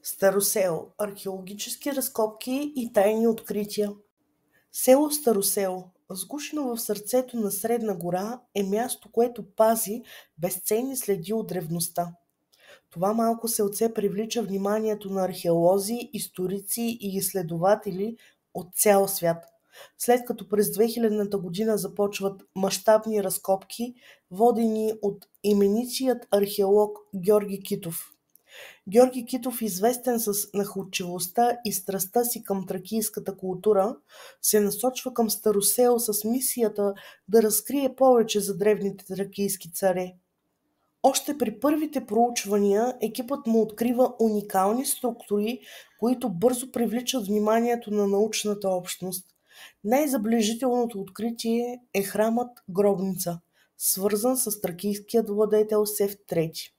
Старосело. Археологически разкопки и тайни открития. Село Старосело, сгушено в сърцето на Средна гора, е място, което пази безценни следи от древността. Това малко селце привлича вниманието на археолози, историци и изследователи от цял свят. След като през 2000-та година започват мащабни разкопки, водени от именитият археолог Георги Китов. Георги Китов, известен с находчивостта и страстта си към тракийската култура, се насочва към Старосело с мисията да разкрие повече за древните тракийски царе. Още при първите проучвания екипът му открива уникални структури, които бързо привличат вниманието на научната общност. Най-забележителното откритие е храмът Гробница, свързан с тракийският владетел Сев III.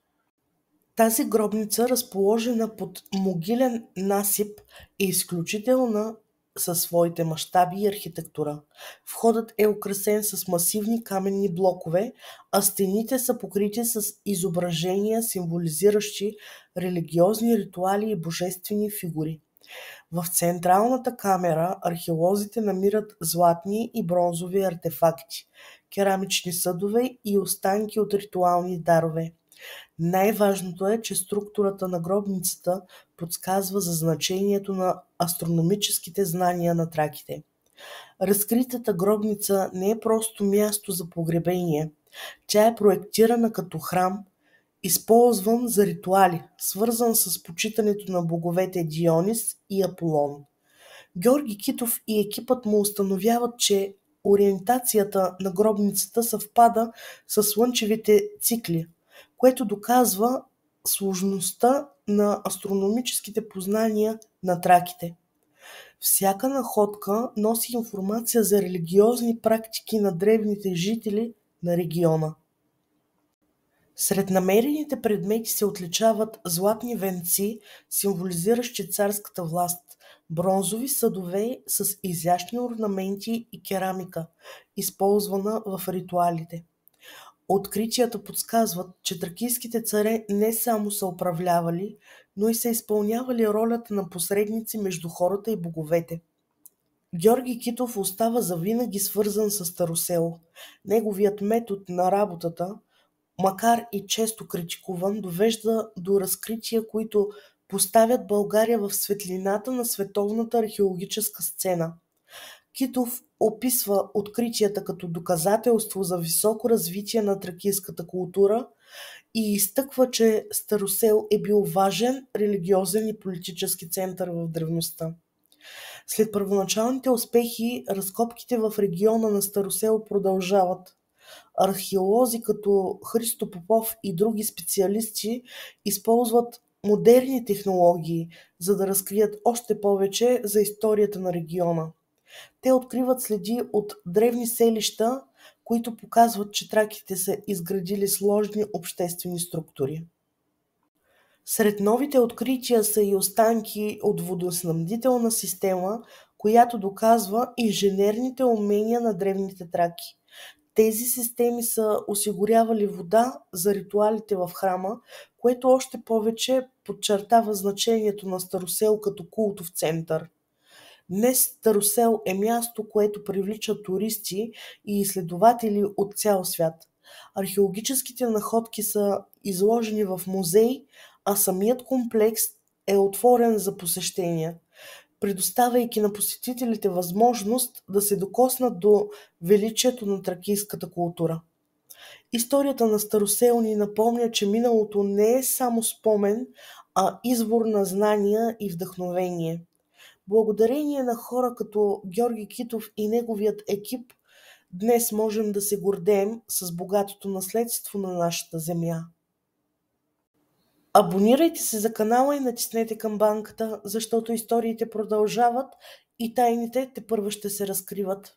Тази гробница, разположена под могилен насип, е изключителна със своите мащаби и архитектура. Входът е украсен с масивни каменни блокове, а стените са покрити с изображения, символизиращи религиозни ритуали и божествени фигури. В централната камера археолозите намират златни и бронзови артефакти, керамични съдове и останки от ритуални дарове. Най-важното е, че структурата на гробницата подсказва за значението на астрономическите знания на траките. Разкритата гробница не е просто място за погребение. Тя е проектирана като храм, използван за ритуали, свързан с почитането на боговете Дионис и Аполон. Георги Китов и екипът му установяват, че ориентацията на гробницата съвпада с слънчевите цикли, което доказва сложността на астрономическите познания на траките. Всяка находка носи информация за религиозни практики на древните жители на региона. Сред намерените предмети се отличават златни венци, символизиращи царската власт, бронзови съдове с изящни орнаменти и керамика, използвана в ритуалите. Откритията подсказват, че тракийските царе не само са управлявали, но и са изпълнявали ролята на посредници между хората и боговете. Георги Китов остава завинаги свързан с Старосело. Неговият метод на работата, макар и често критикуван, довежда до разкрития, които поставят България в светлината на световната археологическа сцена. Китов описва откритията като доказателство за високо развитие на тракийската култура и изтъква, че Старосел е бил важен религиозен и политически център в древността. След първоначалните успехи, разкопките в региона на Старосел продължават. Археолози като Христо Попов и други специалисти използват модерни технологии, за да разкрият още повече за историята на региона. Те откриват следи от древни селища, които показват, че траките са изградили сложни обществени структури. Сред новите открития са и останки от водоснабдителна система, която доказва инженерните умения на древните траки. Тези системи са осигурявали вода за ритуалите в храма, което още повече подчертава значението на Старосел като култов център. Днес Старосел е място, което привлича туристи и изследователи от цял свят. Археологическите находки са изложени в музей, а самият комплекс е отворен за посещения, предоставяйки на посетителите възможност да се докоснат до величието на тракийската култура. Историята на Старосел ни напомня, че миналото не е само спомен, а извор на знания и вдъхновение. Благодарение на хора като Георги Китов и неговият екип, днес можем да се гордеем с богатото наследство на нашата земя. Абонирайте се за канала и натиснете камбанката, защото историите продължават и тайните тепърва ще се разкриват.